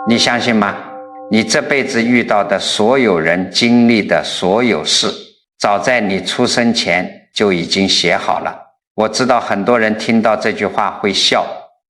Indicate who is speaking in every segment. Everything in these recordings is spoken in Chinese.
Speaker 1: 你相信吗？你这辈子遇到的所有人经历的所有事，早在你出生前就已经写好了。我知道很多人听到这句话会笑，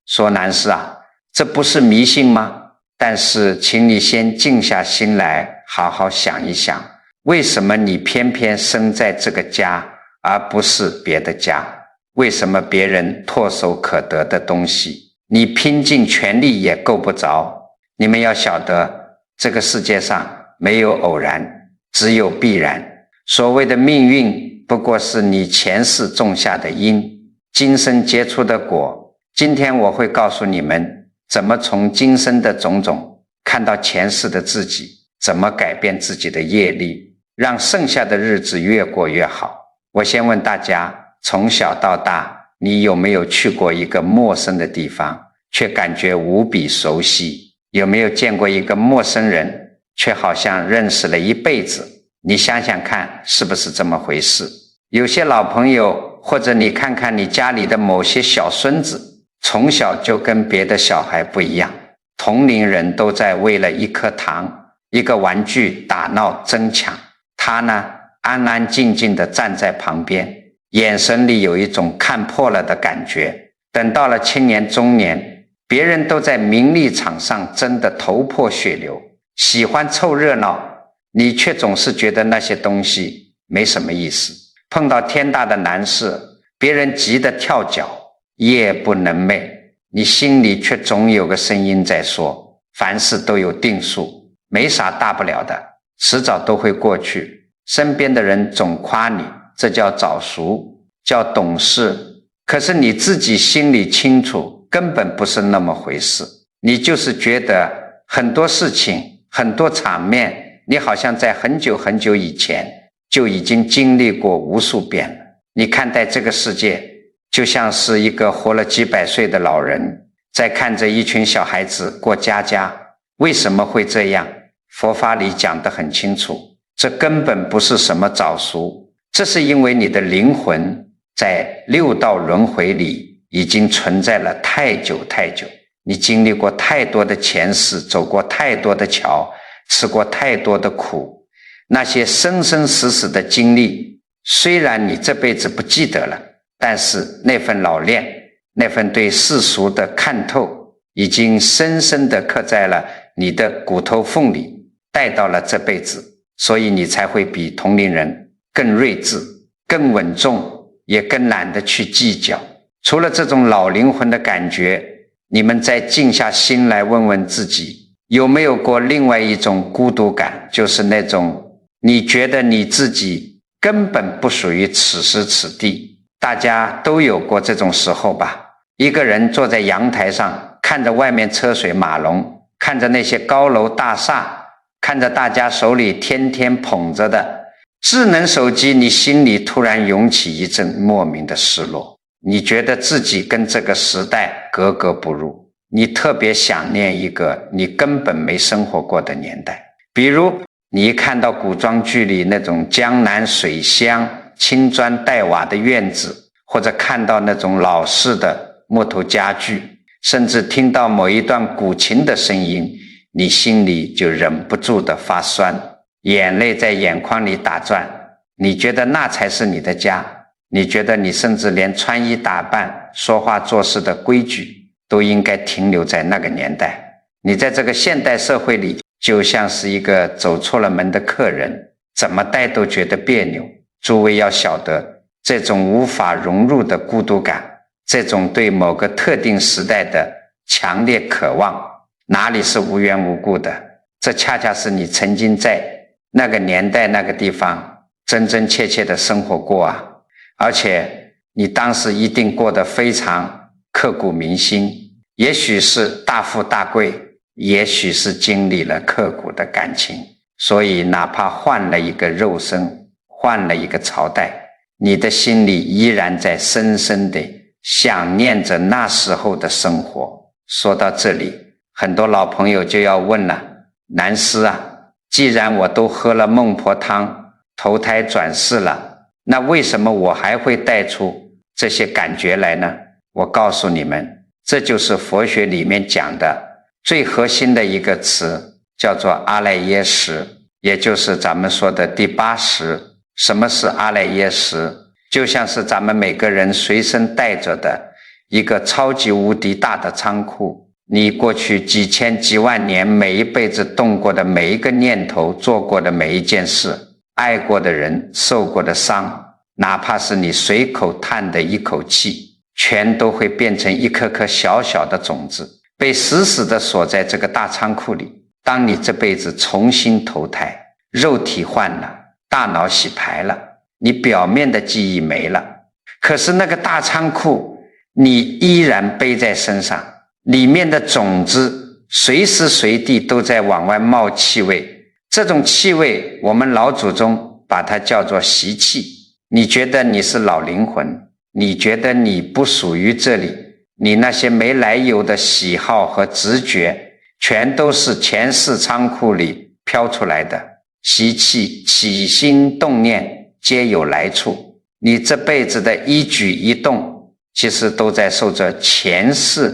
Speaker 1: 说南师啊，这不是迷信吗？但是请你先静下心来好好想一想，为什么你偏偏生在这个家而不是别的家？为什么别人唾手可得的东西你拼尽全力也够不着？你们要晓得，这个世界上没有偶然，只有必然。所谓的命运不过是你前世种下的因，今生结出的果。今天我会告诉你们怎么从今生的种种看到前世的自己，怎么改变自己的业力，让剩下的日子越过越好。我先问大家，从小到大你有没有去过一个陌生的地方却感觉无比熟悉？有没有见过一个陌生人却好像认识了一辈子？你想想看，是不是这么回事？有些老朋友，或者你看看你家里的某些小孙子，从小就跟别的小孩不一样，同龄人都在为了一颗糖一个玩具打闹争抢，他呢安安静静地站在旁边，眼神里有一种看破了的感觉。等到了青年中年，别人都在名利场上争得头破血流，喜欢凑热闹，你却总是觉得那些东西没什么意思。碰到天大的难事，别人急得跳脚，夜不能寐，你心里却总有个声音在说，凡事都有定数，没啥大不了的，迟早都会过去。身边的人总夸你，这叫早熟，叫懂事，可是你自己心里清楚，根本不是那么回事。你就是觉得很多事情，很多场面，你好像在很久很久以前就已经经历过无数遍了。你看待这个世界，就像是一个活了几百岁的老人，在看着一群小孩子过家家。为什么会这样？佛法里讲得很清楚，这根本不是什么早熟，这是因为你的灵魂在六道轮回里已经存在了太久太久，你经历过太多的前世，走过太多的桥，吃过太多的苦，那些生生死死的经历，虽然你这辈子不记得了，但是那份老练，那份对世俗的看透，已经深深地刻在了你的骨头缝里，带到了这辈子，所以你才会比同龄人更睿智，更稳重，也更懒得去计较。除了这种老灵魂的感觉，你们再静下心来问问自己，有没有过另外一种孤独感，就是那种你觉得你自己根本不属于此时此地。大家都有过这种时候吧？一个人坐在阳台上，看着外面车水马龙，看着那些高楼大厦，看着大家手里天天捧着的智能手机，你心里突然涌起一阵莫名的失落。你觉得自己跟这个时代格格不入，你特别想念一个你根本没生活过的年代。比如你一看到古装剧里那种江南水乡青砖黛瓦的院子，或者看到那种老式的木头家具，甚至听到某一段古琴的声音，你心里就忍不住的发酸，眼泪在眼眶里打转。你觉得那才是你的家，你觉得你甚至连穿衣打扮、说话做事的规矩都应该停留在那个年代。你在这个现代社会里，就像是一个走错了门的客人，怎么待都觉得别扭。诸位要晓得，这种无法融入的孤独感，这种对某个特定时代的强烈渴望，哪里是无缘无故的？这恰恰是你曾经在那个年代那个地方真真切切的生活过啊！而且你当时一定过得非常刻骨铭心，也许是大富大贵，也许是经历了刻骨的感情，所以哪怕换了一个肉身，换了一个朝代，你的心里依然在深深地想念着那时候的生活。说到这里，很多老朋友就要问了，南师啊，既然我都喝了孟婆汤，投胎转世了，那为什么我还会带出这些感觉来呢？我告诉你们，这就是佛学里面讲的最核心的一个词叫做阿赖耶识，也就是咱们说的第八识。什么是阿赖耶识？就像是咱们每个人随身带着的一个超级无敌大的仓库，你过去几千几万年每一辈子动过的每一个念头，做过的每一件事，爱过的人，受过的伤，哪怕是你随口叹的一口气，全都会变成一颗颗小小的种子，被死死地锁在这个大仓库里。当你这辈子重新投胎，肉体换了，大脑洗牌了，你表面的记忆没了，可是那个大仓库你依然背在身上，里面的种子随时随地都在往外冒气味。这种气味我们老祖宗把它叫做习气。你觉得你是老灵魂，你觉得你不属于这里，你那些没来由的喜好和直觉全都是前世仓库里飘出来的。习气起心动念皆有来处，你这辈子的一举一动其实都在受着前世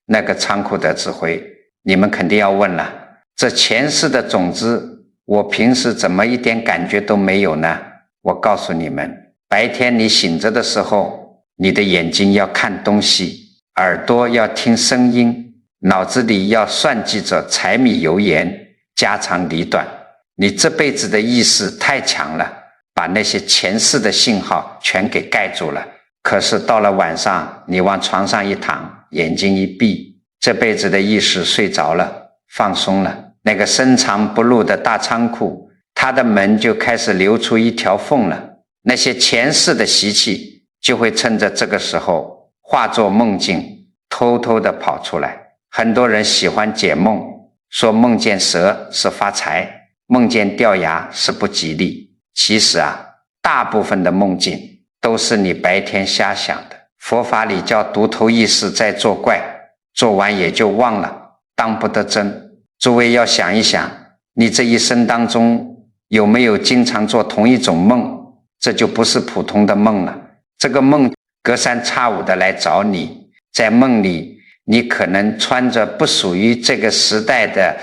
Speaker 1: 那个仓库的指挥。你们肯定要问了，这前世的种子我平时怎么一点感觉都没有呢？我告诉你们，白天你醒着的时候，你的眼睛要看东西，耳朵要听声音，脑子里要算计着柴米油盐，家长里短。你这辈子的意识太强了，把那些前世的信号全给盖住了。可是到了晚上，你往床上一躺，眼睛一闭，这辈子的意识睡着了，放松了，那个深藏不露的大仓库，它的门就开始流出一条缝了。那些前世的习气就会趁着这个时候化作梦境，偷偷的跑出来。很多人喜欢解梦，说梦见蛇是发财，梦见掉牙是不吉利。其实大部分的梦境都是你白天瞎想的。佛法里叫独头意识在作怪，做完也就忘了，当不得真。诸位要想一想，你这一生当中有没有经常做同一种梦？这就不是普通的梦了。这个梦隔三差五的来找你，在梦里你可能穿着不属于这个时代的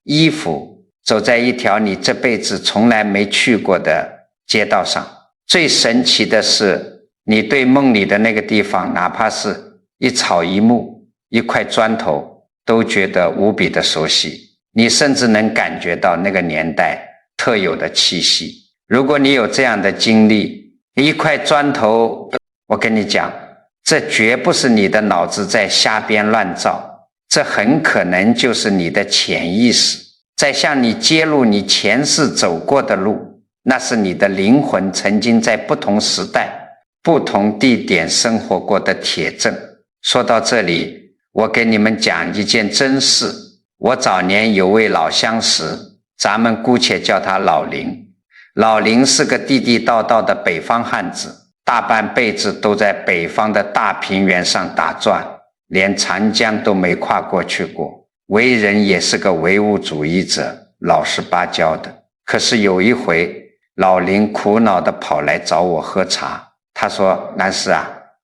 Speaker 1: 衣服，走在一条你这辈子从来没去过的街道上。最神奇的是，你对梦里的那个地方，哪怕是一草一木一块砖头，都觉得无比的熟悉。你甚至能感觉到那个年代特有的气息。如果你有这样的经历，一块砖头，我跟你讲，这绝不是你的脑子在瞎编乱造，这很可能就是你的潜意识在向你揭露你前世走过的路，那是你的灵魂曾经在不同时代不同地点生活过的铁证。说到这里，我给你们讲一件真事。我早年有位老相识，咱们姑且叫他老林。老林是个地地道道的北方汉子，大半辈子都在北方的大平原上打转，连长江都没跨过去过，为人也是个唯物主义者，老实巴交的。可是有一回，老林苦恼地跑来找我喝茶，他说，南师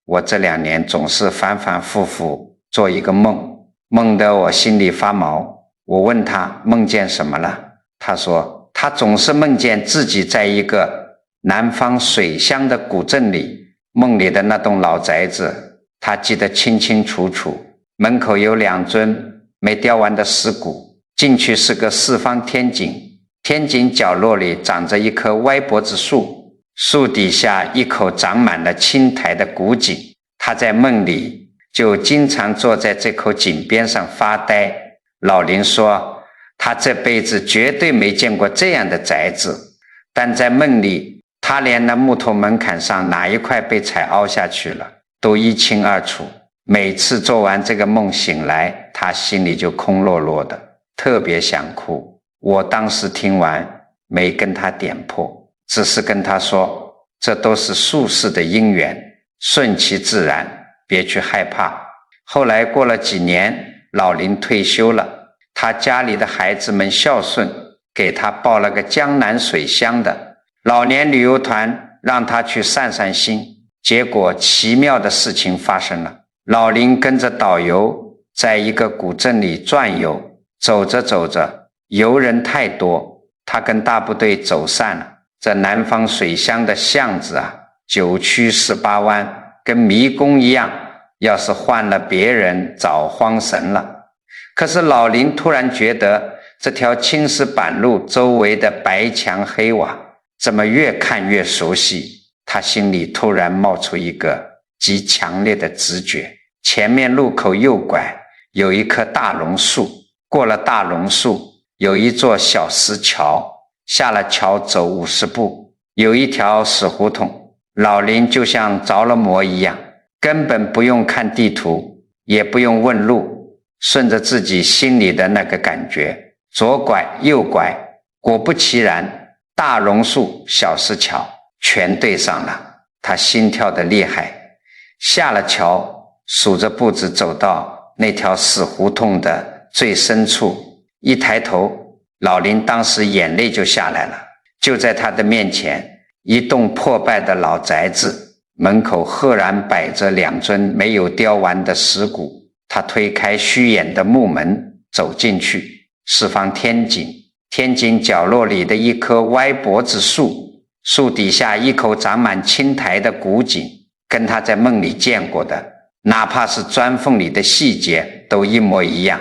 Speaker 1: 我这2年总是反反复复做一个梦，梦得我心里发毛。我问他梦见什么了，他说他总是梦见自己在一个南方水乡的古镇里，梦里的那栋老宅子他记得清清楚楚，门口有2尊没雕完的石鼓，进去是个四方天井，天井角落里长着一棵歪脖子树，树底下一口长满了青苔的古井，他在梦里就经常坐在这口井边上发呆。老林说他这辈子绝对没见过这样的宅子，但在梦里他连那木头门槛上哪一块被踩凹下去了都一清二楚。每次做完这个梦醒来，他心里就空落落的，特别想哭。我当时听完没跟他点破，只是跟他说，这都是宿世的因缘，顺其自然，别去害怕。后来过了几年，老林退休了，他家里的孩子们孝顺，给他报了个江南水乡的老年旅游团，让他去散散心。结果奇妙的事情发生了，老林跟着导游在一个古镇里转悠，走着走着，游人太多，他跟大部队走散了。这南方水乡的巷子啊，9曲18弯，跟迷宫一样，要是换了别人早慌神了。可是老林突然觉得这条青石板路周围的白墙黑瓦怎么越看越熟悉，他心里突然冒出一个极强烈的直觉，前面路口右拐有一棵大榕树，过了大榕树有一座小石桥，下了桥走50步有一条死胡同。老林就像着了魔一样，根本不用看地图，也不用问路，顺着自己心里的那个感觉，左拐右拐，果不其然，大榕树小石桥全对上了。他心跳得厉害，下了桥，数着步子走到那条死胡同的最深处，一抬头，老林当时眼泪就下来了。就在他的面前，一栋破败的老宅子，门口赫然摆着2尊没有雕完的石鼓。他推开虚掩的木门走进去，是方天井，天井角落里的一棵歪脖子树，树底下一口长满青苔的古井，跟他在梦里见过的，哪怕是砖缝里的细节都一模一样。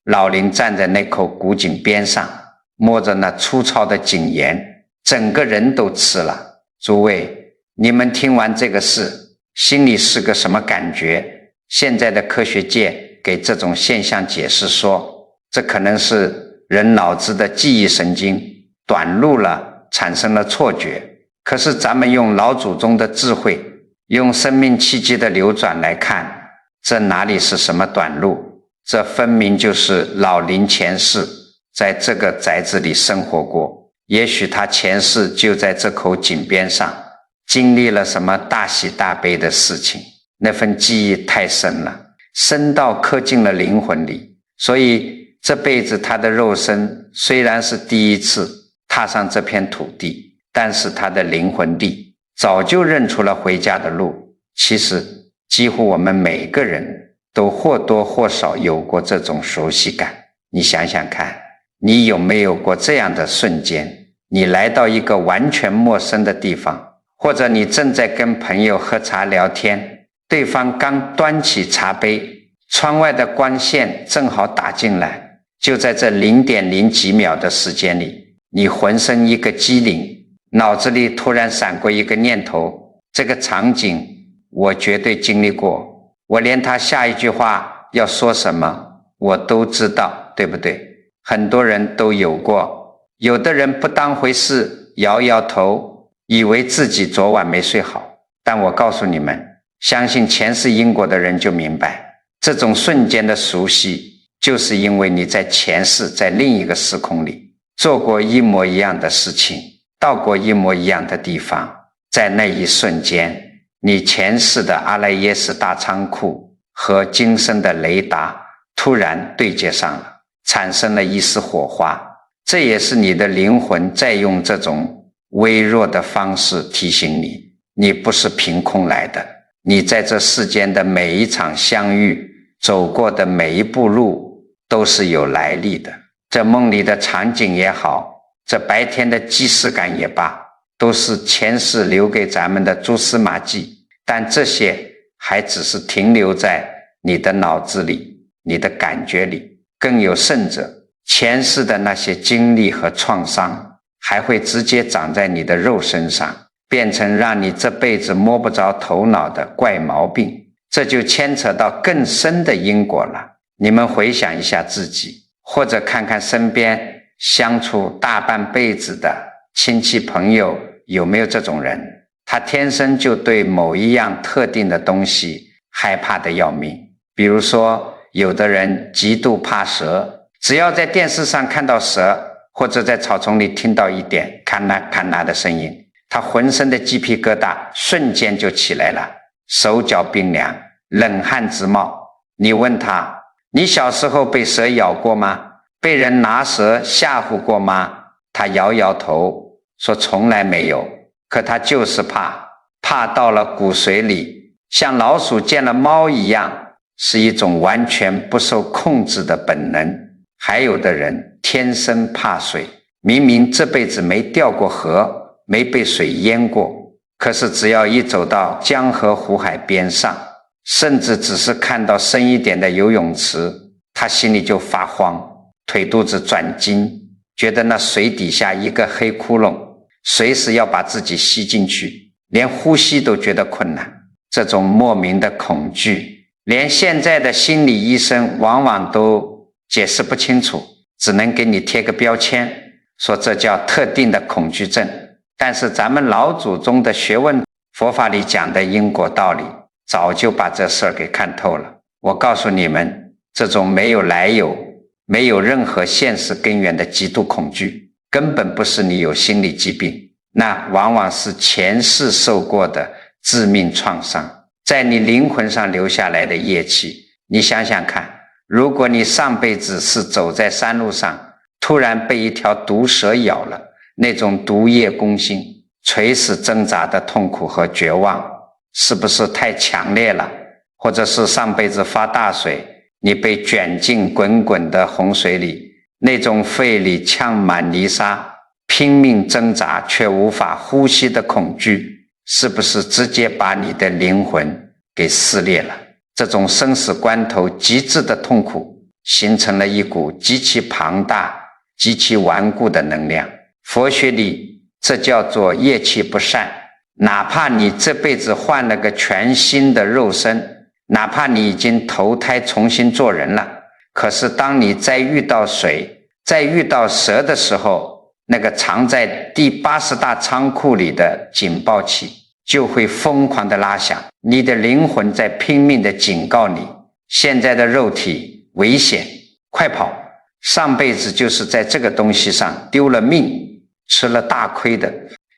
Speaker 1: 老林站在那口古井边上，摸着那粗糙的井沿，整个人都吃了。诸位，你们听完这个事，心里是个什么感觉？现在的科学界给这种现象解释说，这可能是人脑子的记忆神经短路了，产生了错觉。可是咱们用老祖宗的智慧，用生命气机的流转来看，这哪里是什么短路？这分明就是老林前世在这个宅子里生活过，也许他前世就在这口井边上经历了什么大喜大悲的事情，那份记忆太深了，深到刻进了灵魂里。所以这辈子他的肉身虽然是第一次踏上这片土地，但是他的灵魂力早就认出了回家的路。其实几乎我们每个人都或多或少有过这种熟悉感。你想想看，你有没有过这样的瞬间，你来到一个完全陌生的地方，或者你正在跟朋友喝茶聊天，对方刚端起茶杯，窗外的光线正好打进来，就在这0.0几秒的时间里，你浑身一个机灵，脑子里突然闪过一个念头，这个场景我绝对经历过，我连他下一句话要说什么我都知道，对不对？很多人都有过，有的人不当回事，摇摇头，以为自己昨晚没睡好。但我告诉你们，相信前世因果的人就明白，这种瞬间的熟悉，就是因为你在前世在另一个时空里做过一模一样的事情，到过一模一样的地方，在那一瞬间，你前世的阿赖耶识大仓库和今生的雷达突然对接上了，产生了一丝火花。这也是你的灵魂在用这种微弱的方式提醒你，你不是凭空来的，你在这世间的每一场相遇，走过的每一步路都是有来历的。这梦里的场景也好，这白天的既视感也罢，都是前世留给咱们的蛛丝马迹，但这些还只是停留在你的脑子里，你的感觉里。更有甚者，前世的那些经历和创伤还会直接长在你的肉身上，变成让你这辈子摸不着头脑的怪毛病，这就牵扯到更深的因果了。你们回想一下自己，或者看看身边相处大半辈子的亲戚朋友，有没有这种人，他天生就对某一样特定的东西害怕的要命。比如说有的人极度怕蛇，只要在电视上看到蛇，或者在草丛里听到一点咔啦咔啦的声音，他浑身的鸡皮疙瘩瞬间就起来了，手脚冰凉，冷汗直冒。你问他，你小时候被蛇咬过吗？被人拿蛇吓唬过吗？他摇摇头说从来没有。可他就是怕，怕到了骨髓里，像老鼠见了猫一样，是一种完全不受控制的本能。还有的人天生怕水，明明这辈子没掉过河，没被水淹过，可是只要一走到江河湖海边上，甚至只是看到深一点的游泳池，他心里就发慌，腿肚子转筋，觉得那水底下一个黑窟窿，随时要把自己吸进去，连呼吸都觉得困难。这种莫名的恐惧，连现在的心理医生往往都解释不清楚，只能给你贴个标签，说这叫特定的恐惧症。但是咱们老祖宗的学问，佛法里讲的因果道理，早就把这事儿给看透了。我告诉你们，这种没有来由、没有任何现实根源的极度恐惧，根本不是你有心理疾病，那往往是前世受过的致命创伤，在你灵魂上留下来的业气。你想想看，如果你上辈子是走在山路上，突然被一条毒蛇咬了，那种毒液攻心、垂死挣扎的痛苦和绝望，是不是太强烈了？或者是上辈子发大水，你被卷进滚滚的洪水里，那种肺里呛满泥沙，拼命挣扎却无法呼吸的恐惧，是不是直接把你的灵魂给撕裂了？这种生死关头极致的痛苦，形成了一股极其庞大、极其顽固的能量。佛学里这叫做业气不善。哪怕你这辈子换了个全新的肉身，哪怕你已经投胎重新做人了，可是当你再遇到水、再遇到蛇的时候，那个藏在第80大仓库里的警报器就会疯狂的拉响，你的灵魂在拼命的警告你，现在的肉体危险，快跑！上辈子就是在这个东西上丢了命，吃了大亏的。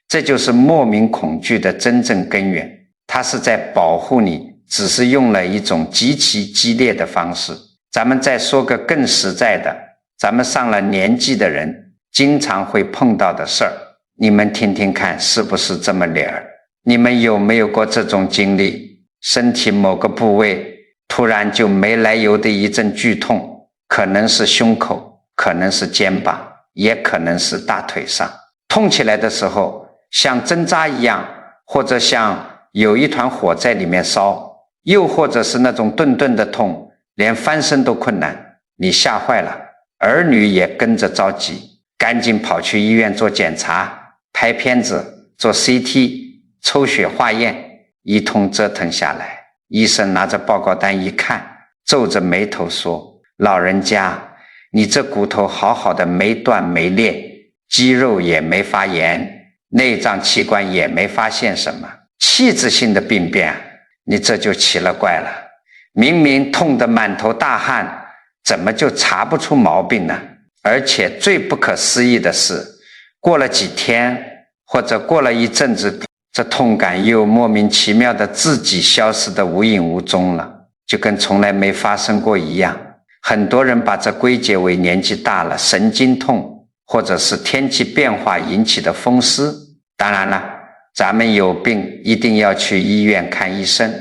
Speaker 1: 这就是莫名恐惧的真正根源，它是在保护你，只是用了一种极其激烈的方式。咱们再说个更实在的，咱们上了年纪的人经常会碰到的事儿，你们听听看是不是这么理儿？你们有没有过这种经历？身体某个部位突然就没来由的一阵剧痛，可能是胸口，可能是肩膀，也可能是大腿上。痛起来的时候像针扎一样，或者像有一团火在里面烧，又或者是那种顿顿的痛，连翻身都困难，你吓坏了，儿女也跟着着急，赶紧跑去医院做检查，拍片子，做 CT， 抽血化验，一通折腾下来，医生拿着报告单一看，皱着眉头说，老人家，你这骨头好好的没断没裂，肌肉也没发炎，内脏器官也没发现什么，器质性的病变，你这就奇了怪了。明明痛得满头大汗，怎么就查不出毛病呢？而且最不可思议的是，过了几天或者过了一阵子，这痛感又莫名其妙的自己消失得无影无踪了，就跟从来没发生过一样。很多人把这归结为年纪大了神经痛，或者是天气变化引起的风湿。当然了，咱们有病一定要去医院看医生，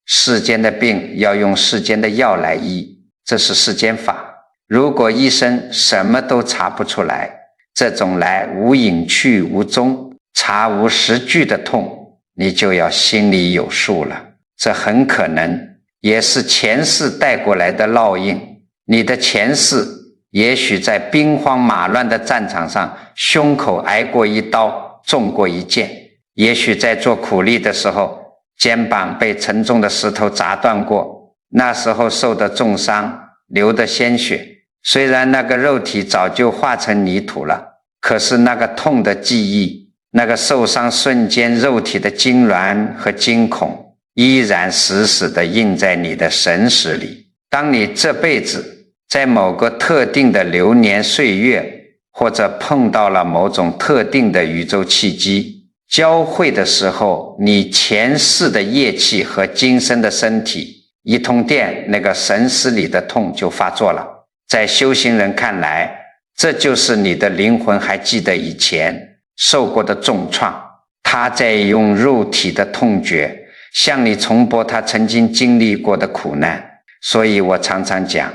Speaker 1: 世间的病要用世间的药来医，这是世间法。如果医生什么都查不出来，这种来无影去无踪、查无实据的痛，你就要心里有数了。这很可能也是前世带过来的烙印。你的前世也许在兵荒马乱的战场上胸口挨过一刀，中过一箭，也许在做苦力的时候肩膀被沉重的石头砸断过，那时候受的重伤，流的鲜血，虽然那个肉体早就化成泥土了，可是那个痛的记忆，那个受伤瞬间肉体的痉挛和惊恐，依然死死地印在你的神识里。当你这辈子在某个特定的流年岁月，或者碰到了某种特定的宇宙契机交汇的时候，你前世的业气和今生的身体一通电，那个神识里的痛就发作了。在修行人看来，这就是你的灵魂还记得以前受过的重创，他在用肉体的痛觉向你重播他曾经经历过的苦难。所以我常常讲，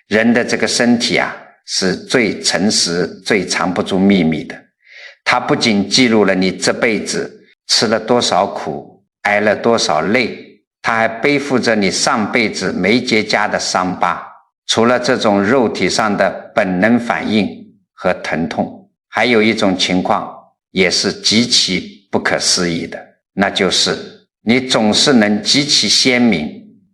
Speaker 1: 人的这个身体啊，是最诚实、最藏不住秘密的。它不仅记录了你这辈子吃了多少苦，挨了多少累，它还背负着你上辈子没结痂的伤疤。除了这种肉体上的本能反应和疼痛，还有一种情况也是极其不可思议的，那就是你总是能极其鲜明、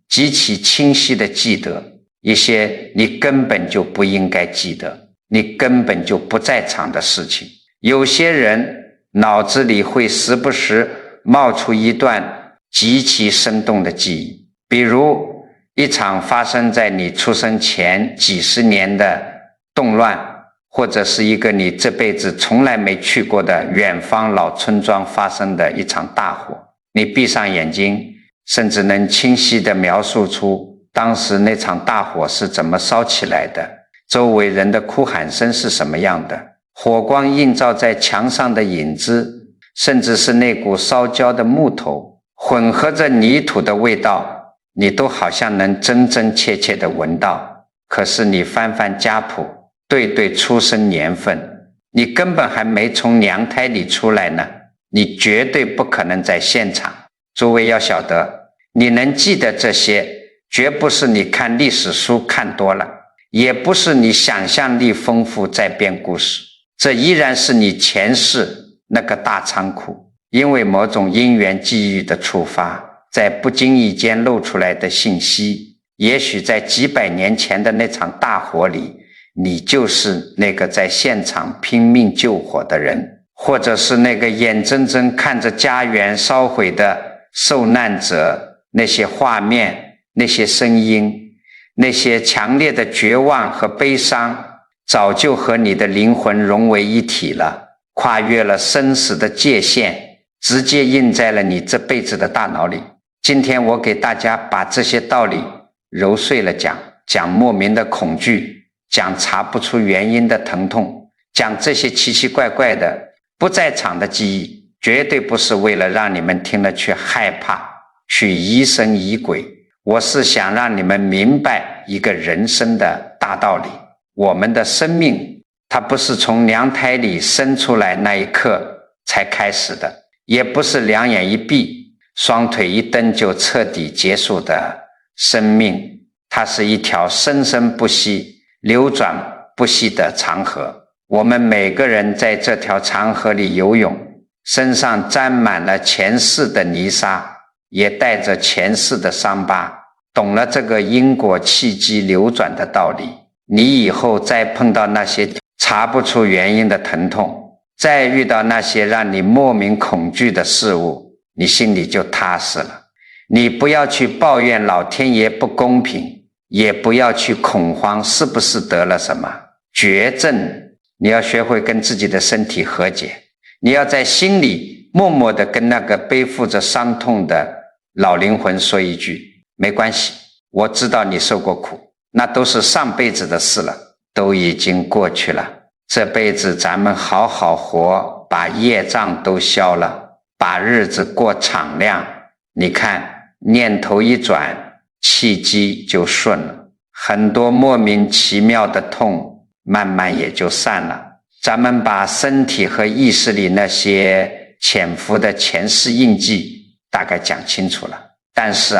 Speaker 1: 极其清晰地记得一些你根本就不应该记得、你根本就不在场的事情。有些人脑子里会时不时冒出一段极其生动的记忆，比如一场发生在你出生前几十年的动乱，或者是一个你这辈子从来没去过的远方老村庄发生的一场大火。你闭上眼睛，甚至能清晰地描述出当时那场大火是怎么烧起来的，周围人的哭喊声是什么样的，火光映照在墙上的影子，甚至是那股烧焦的木头混合着泥土的味道，你都好像能真真切切地闻到。可是你翻翻家谱，对对出生年份，你根本还没从娘胎里出来呢，你绝对不可能在现场。诸位要晓得，你能记得这些，绝不是你看历史书看多了，也不是你想象力丰富在编故事，这依然是你前世那个大仓库，因为某种因缘际遇的触发，在不经意间露出来的信息，也许在几百年前的那场大火里，你就是那个在现场拼命救火的人，或者是那个眼睁睁看着家园烧毁的受难者。那些画面，那些声音，那些强烈的绝望和悲伤，早就和你的灵魂融为一体了，跨越了生死的界限，直接印在了你这辈子的大脑里。今天我给大家把这些道理揉碎了讲，讲莫名的恐惧，讲查不出原因的疼痛，讲这些奇奇怪怪的不在场的记忆，绝对不是为了让你们听了去害怕，去疑神疑鬼。我是想让你们明白一个人生的大道理。我们的生命，它不是从娘胎里生出来那一刻才开始的，也不是两眼一闭双腿一蹬就彻底结束的生命，它是一条生生不息、流转不息的长河。我们每个人在这条长河里游泳，身上沾满了前世的泥沙，也带着前世的伤疤。懂了这个因果契机流转的道理，你以后再碰到那些查不出原因的疼痛，再遇到那些让你莫名恐惧的事物，你心里就踏实了。你不要去抱怨老天爷不公平，也不要去恐慌是不是得了什么绝症。你要学会跟自己的身体和解，你要在心里默默地跟那个背负着伤痛的老灵魂说一句，没关系，我知道你受过苦，那都是上辈子的事了，都已经过去了。这辈子咱们好好活，把业障都消了，把日子过敞亮。你看，念头一转，契机就顺了，很多莫名其妙的痛慢慢也就散了。咱们把身体和意识里那些潜伏的前世印记大概讲清楚了。但是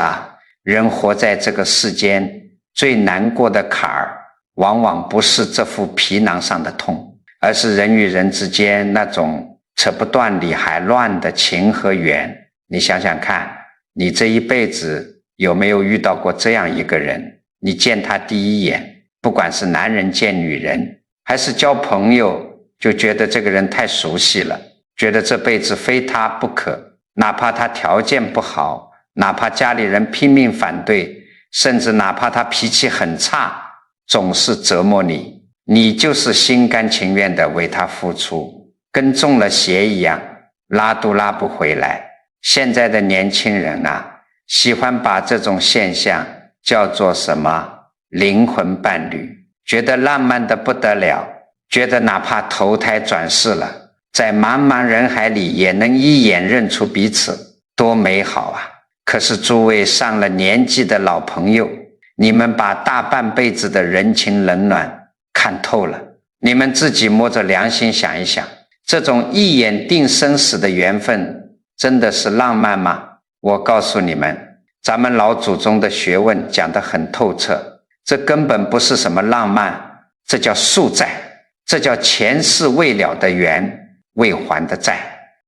Speaker 1: 人活在这个世间，最难过的坎儿往往不是这副皮囊上的痛，而是人与人之间那种扯不断理还乱的情和缘。你想想看，你这一辈子有没有遇到过这样一个人，你见他第一眼，不管是男人见女人，还是交朋友，就觉得这个人太熟悉了，觉得这辈子非他不可，哪怕他条件不好，哪怕家里人拼命反对，甚至哪怕他脾气很差，总是折磨你，你就是心甘情愿地为他付出，跟中了邪一样，拉都拉不回来。现在的年轻人喜欢把这种现象叫做什么灵魂伴侣，觉得浪漫的不得了，觉得哪怕投胎转世了，在茫茫人海里也能一眼认出彼此，多美好啊！可是诸位上了年纪的老朋友，你们把大半辈子的人情冷暖看透了。你们自己摸着良心想一想，这种一眼定生死的缘分真的是浪漫吗？我告诉你们，咱们老祖宗的学问讲得很透彻，这根本不是什么浪漫，这叫宿债，这叫前世未了的缘，未还的债。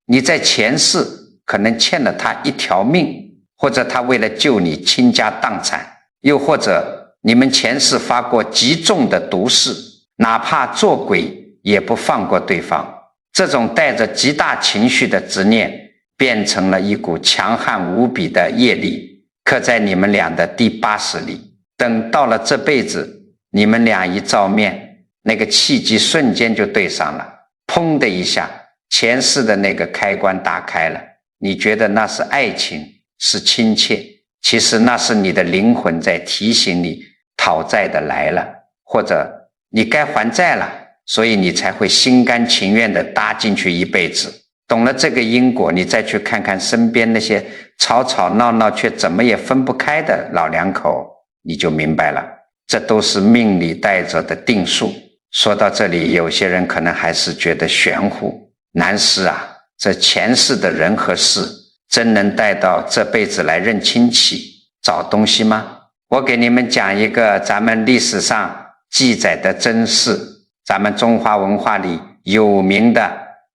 Speaker 1: 你在前世可能欠了他一条命，或者他为了救你倾家荡产，又或者你们前世发过极重的毒誓，哪怕做鬼也不放过对方。这种带着极大情绪的执念变成了一股强悍无比的业力，刻在你们俩的第80里。等到了这辈子，你们俩一照面，那个契机瞬间就对上了，砰的一下，前世的那个开关打开了。你觉得那是爱情，是亲切，其实那是你的灵魂在提醒你讨债的来了，或者你该还债了，所以你才会心甘情愿地搭进去一辈子。懂了这个因果，你再去看看身边那些吵吵闹闹却怎么也分不开的老两口，你就明白了，这都是命里带着的定数。说到这里，有些人可能还是觉得玄乎，难师啊，这前世的人和事真能带到这辈子来认亲戚找东西吗？我给你们讲一个咱们历史上记载的真事，咱们中华文化里有名的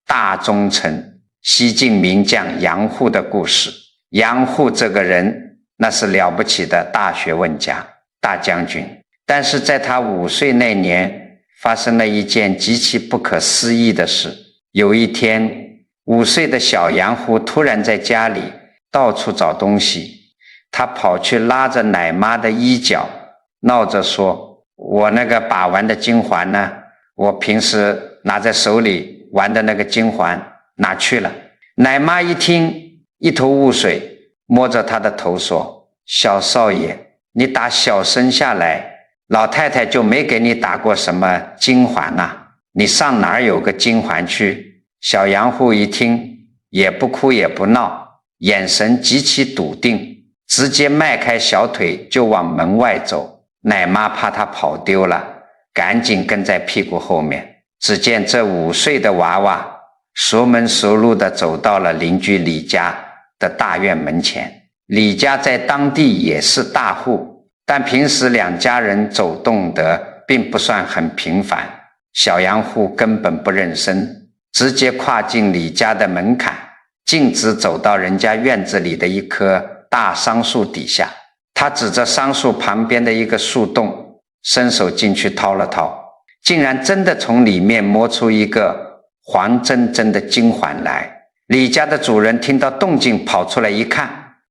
Speaker 1: 大忠臣西晋名将杨户的故事。杨户这个人那是了不起的大学问家、大将军，但是在他5岁那年发生了一件极其不可思议的事。有一天，5岁的小杨户突然在家里到处找东西，他跑去拉着奶妈的衣角，闹着说，我那个把玩的金环呢？我平时拿在手里玩的那个金环哪去了？奶妈一听一头雾水，摸着他的头说，小少爷，你打小生下来，老太太就没给你打过什么金环啊，你上哪儿有个金环去？小杨户一听也不哭也不闹，眼神极其笃定，直接迈开小腿就往门外走。奶妈怕他跑丢了，赶紧跟在屁股后面。只见这5岁的娃娃熟门熟路地走到了邻居李家的大院门前。李家在当地也是大户，但平时两家人走动得并不算很频繁。小杨户根本不认生，直接跨进李家的门槛，径直走到人家院子里的一棵大桑树底下。他指着桑树旁边的一个树洞，伸手进去掏了掏，竟然真的从里面摸出一个黄铮铮的金环来。李家的主人听到动静跑出来一看，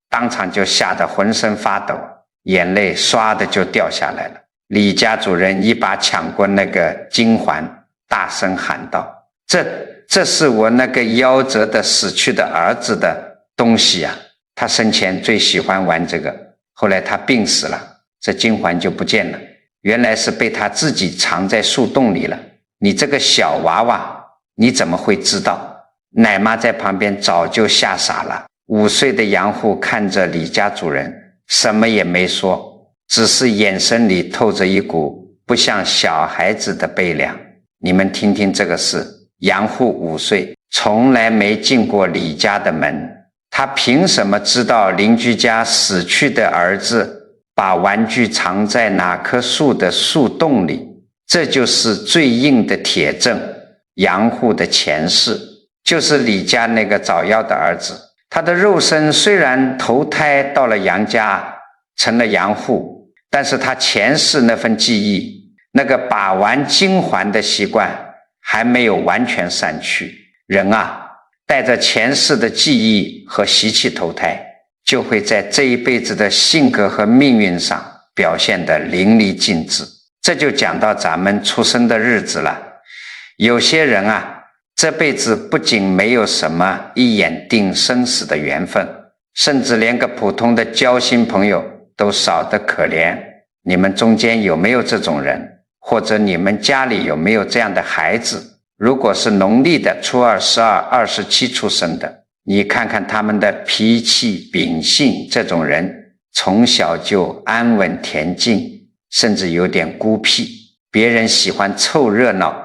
Speaker 1: 当场就吓得浑身发抖，眼泪唰的就掉下来了。李家主人一把抢过那个金环，大声喊道，这是我那个夭折的死去的儿子的东西啊，他生前最喜欢玩这个，后来他病死了，这金环就不见了，原来是被他自己藏在树洞里了。你这个小娃娃，你怎么会知道？奶妈在旁边早就吓傻了。5岁的杨户看着李家主人，什么也没说，只是眼神里透着一股不像小孩子的悲凉。你们听听这个事，杨户5岁，从来没进过李家的门，他凭什么知道邻居家死去的儿子把玩具藏在哪棵树的树洞里？这就是最硬的铁证。杨户的前世就是李家那个早夭的儿子，他的肉身虽然投胎到了杨家，成了杨户，但是他前世那份记忆，那个把玩金环的习惯还没有完全散去。人啊，带着前世的记忆和习气投胎，就会在这一辈子的性格和命运上表现得淋漓尽致。这就讲到咱们出生的日子了。有些人啊，这辈子不仅没有什么一眼定生死的缘分，甚至连个普通的交心朋友都少得可怜。你们中间有没有这种人？或者你们家里有没有这样的孩子？如果是农历的初二、12、27出生的，你看看他们的脾气、秉性，这种人从小就安稳恬静，甚至有点孤僻。别人喜欢凑热闹，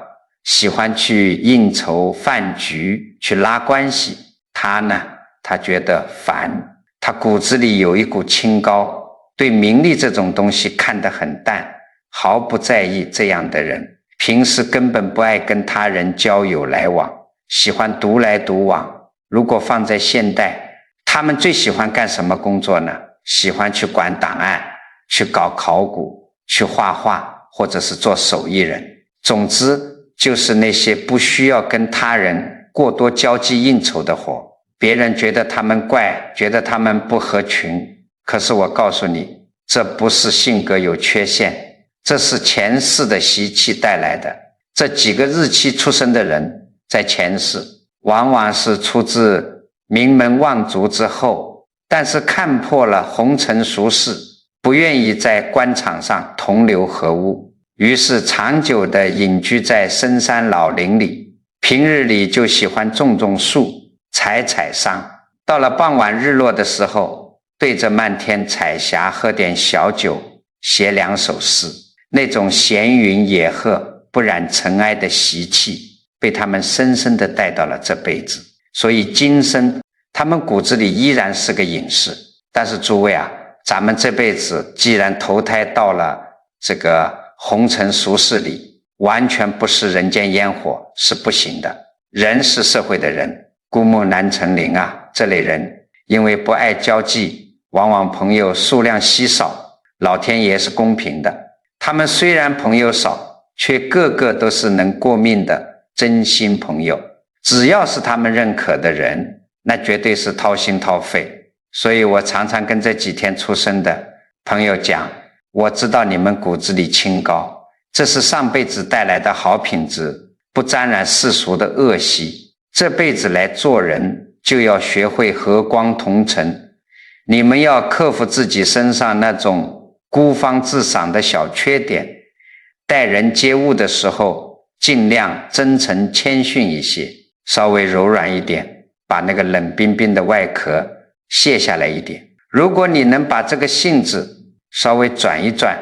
Speaker 1: 喜欢去应酬饭局，去拉关系，他呢，他觉得烦，他骨子里有一股清高，对名利这种东西看得很淡，毫不在意。这样的人平时根本不爱跟他人交友来往，喜欢独来独往。如果放在现代，他们最喜欢干什么工作呢？喜欢去管档案，去搞考古，去画画，或者是做手艺人。总之就是那些不需要跟他人过多交际应酬的活。别人觉得他们怪，觉得他们不合群，可是我告诉你，这不是性格有缺陷，这是前世的习气带来的。这几个日期出生的人，在前世往往是出自名门望族之后，但是看破了红尘俗世，不愿意在官场上同流合污，于是长久地隐居在深山老林里，平日里就喜欢种树，采桑。到了傍晚日落的时候，对着漫天彩霞喝点小酒，写2首诗。那种闲云野鹤，不染尘埃的习气，被他们深深地带到了这辈子。所以今生他们骨子里依然是个隐士。但是诸位啊，咱们这辈子既然投胎到了这个红尘俗世里，完全不食人间烟火是不行的。人是社会的人，孤木难成林啊，这类人因为不爱交际，往往朋友数量稀少。老天爷是公平的，他们虽然朋友少，却个个都是能过命的真心朋友。只要是他们认可的人，那绝对是掏心掏肺。所以我常常跟这几天出生的朋友讲，我知道你们骨子里清高，这是上辈子带来的好品质，不沾染世俗的恶习。这辈子来做人，就要学会和光同尘。你们要克服自己身上那种孤芳自赏的小缺点，待人接物的时候尽量真诚谦逊一些，稍微柔软一点，把那个冷冰冰的外壳卸下来一点。如果你能把这个性质稍微转一转，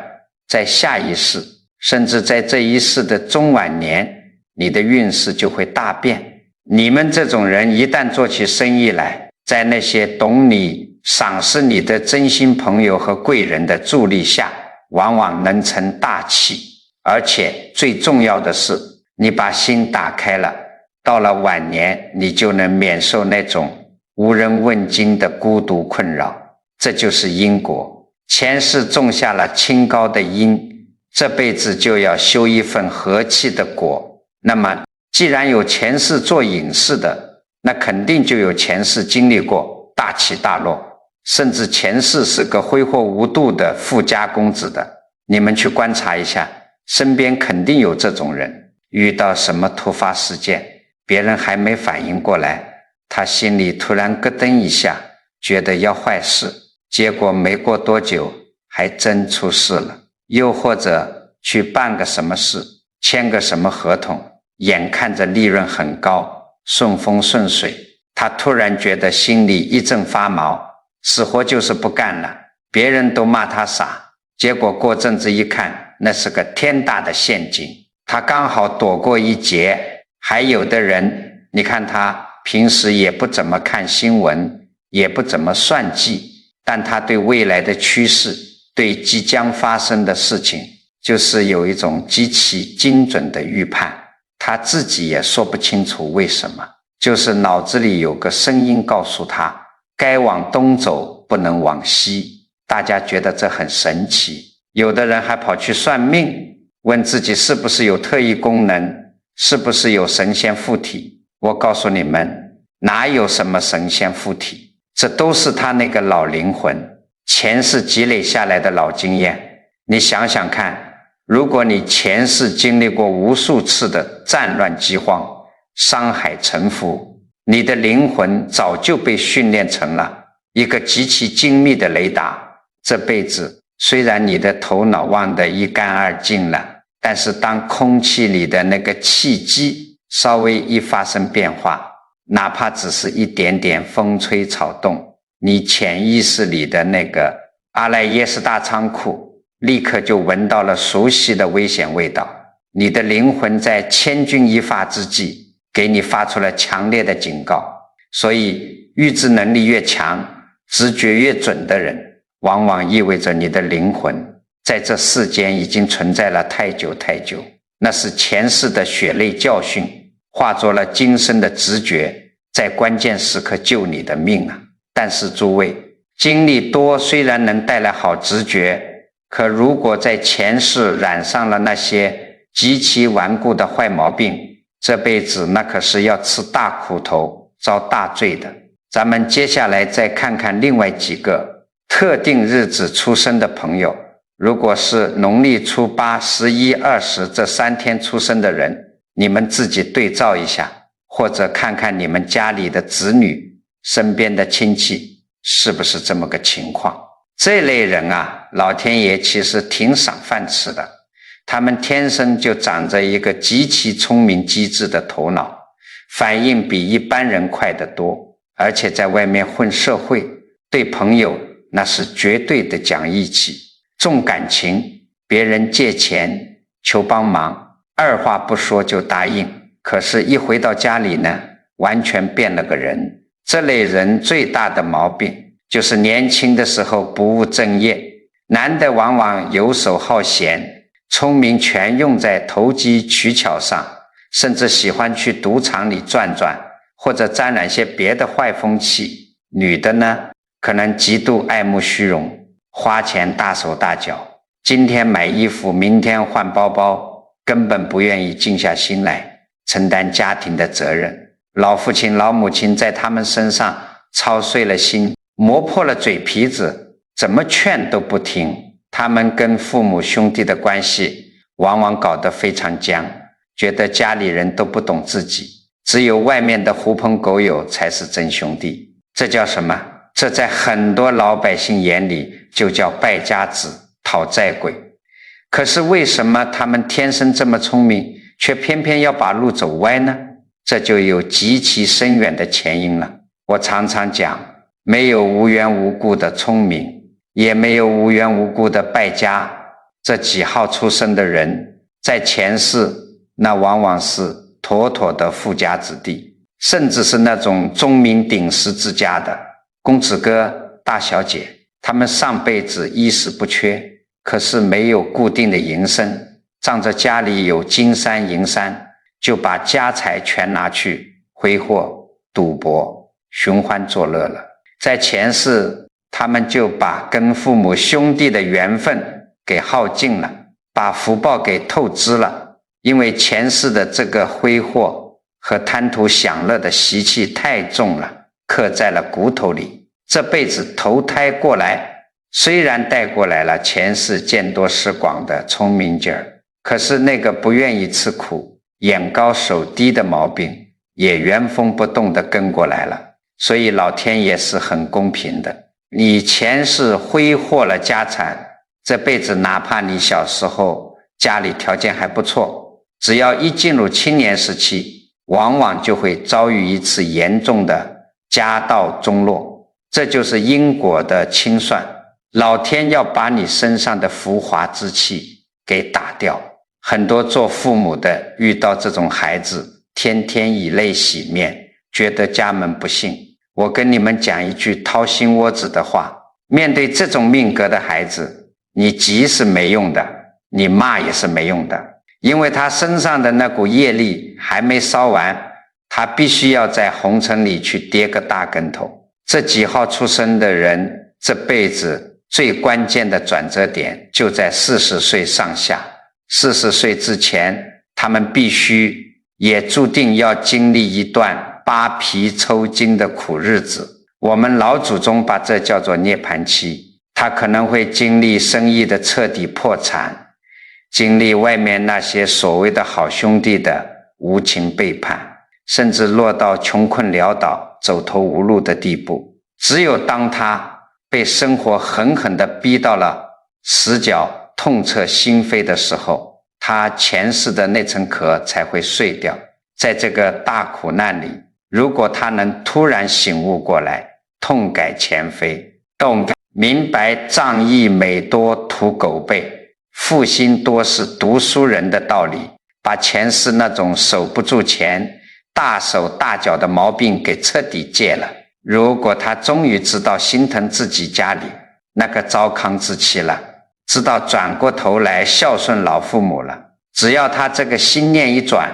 Speaker 1: 在下一世，甚至在这一世的中晚年，你的运势就会大变。你们这种人一旦做起生意来，在那些懂你赏识你的真心朋友和贵人的助力下，往往能成大器。而且最重要的是，你把心打开了，到了晚年你就能免受那种无人问津的孤独困扰。这就是因果，前世种下了清高的因，这辈子就要修一份和气的果。那么既然有前世做隐士的，那肯定就有前世经历过大起大落，甚至前世是个挥霍无度的富家公子的。你们去观察一下，身边肯定有这种人。遇到什么突发事件，别人还没反应过来，他心里突然咯噔一下，觉得要坏事，结果没过多久还真出事了。又或者去办个什么事，签个什么合同，眼看着利润很高，顺风顺水，他突然觉得心里一阵发毛，死活就是不干了。别人都骂他傻，结果过阵子一看，那是个天大的陷阱，他刚好躲过一劫。还有的人，你看他平时也不怎么看新闻，也不怎么算计，但他对未来的趋势，对即将发生的事情，就是有一种极其精准的预判。他自己也说不清楚为什么，就是脑子里有个声音告诉他，该往东走，不能往西。大家觉得这很神奇。有的人还跑去算命，问自己是不是有特异功能，是不是有神仙附体。我告诉你们，哪有什么神仙附体，这都是他那个老灵魂前世积累下来的老经验。你想想看，如果你前世经历过无数次的战乱饥荒，山海沉浮，你的灵魂早就被训练成了一个极其精密的雷达。这辈子虽然你的头脑忘得一干二净了，但是当空气里的那个气机稍微一发生变化，哪怕只是一点点风吹草动，你潜意识里的那个阿赖耶识大仓库立刻就闻到了熟悉的危险味道。你的灵魂在千钧一发之际给你发出了强烈的警告。所以预知能力越强，直觉越准的人，往往意味着你的灵魂在这世间已经存在了太久太久，那是前世的血泪教训化作了今生的直觉，在关键时刻救你的命啊！但是诸位，经历多虽然能带来好直觉，可如果在前世染上了那些极其顽固的坏毛病，这辈子那可是要吃大苦头，遭大罪的。咱们接下来再看看另外几个特定日子出生的朋友，如果是农历初8、11、20这3天出生的人，你们自己对照一下，或者看看你们家里的子女、身边的亲戚是不是这么个情况。这类人啊，老天爷其实挺赏饭吃的，他们天生就长着一个极其聪明机智的头脑，反应比一般人快得多，而且在外面混社会，对朋友那是绝对的讲义气，重感情，别人借钱求帮忙，二话不说就答应，可是一回到家里呢，完全变了个人。这类人最大的毛病就是年轻的时候不务正业，男的往往游手好闲，聪明全用在投机取巧上，甚至喜欢去赌场里转转，或者沾染些别的坏风气。女的呢，可能极度爱慕虚荣，花钱大手大脚，今天买衣服，明天换包包，根本不愿意静下心来承担家庭的责任。老父亲老母亲在他们身上操碎了心，磨破了嘴皮子，怎么劝都不听。他们跟父母兄弟的关系往往搞得非常僵，觉得家里人都不懂自己，只有外面的狐朋狗友才是真兄弟。这叫什么？这在很多老百姓眼里就叫败家子、讨债鬼。可是为什么他们天生这么聪明，却偏偏要把路走歪呢？这就有极其深远的前因了。我常常讲，没有无缘无故的聪明，也没有无缘无故的败家。这几号出生的人，在前世那往往是妥妥的富家子弟，甚至是那种钟鸣鼎食之家的公子哥、大小姐，他们上辈子衣食不缺，可是没有固定的营生，仗着家里有金山银山，就把家财全拿去挥霍、赌博、寻欢作乐了。在前世，他们就把跟父母兄弟的缘分给耗尽了，把福报给透支了。因为前世的这个挥霍和贪图享乐的习气太重了，刻在了骨头里。这辈子投胎过来，虽然带过来了前世见多识广的聪明劲儿，可是那个不愿意吃苦、眼高手低的毛病也原封不动地跟过来了。所以老天爷是很公平的，你前世挥霍了家产，这辈子哪怕你小时候家里条件还不错，只要一进入青年时期，往往就会遭遇一次严重的家道中落。这就是因果的清算，老天要把你身上的浮华之气给打掉。很多做父母的遇到这种孩子，天天以泪洗面，觉得家门不幸。我跟你们讲一句掏心窝子的话，面对这种命格的孩子，你急是没用的，你骂也是没用的，因为他身上的那股业力还没烧完，他必须要在红尘里去跌个大跟头。这几号出生的人，这辈子最关键的转折点就在40岁上下。40岁之前，他们必须也注定要经历一段扒皮抽筋的苦日子。我们老祖宗把这叫做涅槃期。他可能会经历生意的彻底破产，经历外面那些所谓的好兄弟的无情背叛，甚至落到穷困潦倒、走投无路的地步。只有当他被生活狠狠地逼到了死角、痛彻心扉的时候，他前世的那层壳才会碎掉。在这个大苦难里，如果他能突然醒悟过来，痛改前非，明白仗义美多图狗辈，负心多是读书人的道理，把前世那种守不住钱、大手大脚的毛病给彻底戒了。如果他终于知道心疼自己家里那个糟糠之妻了，知道转过头来孝顺老父母了，只要他这个心念一转，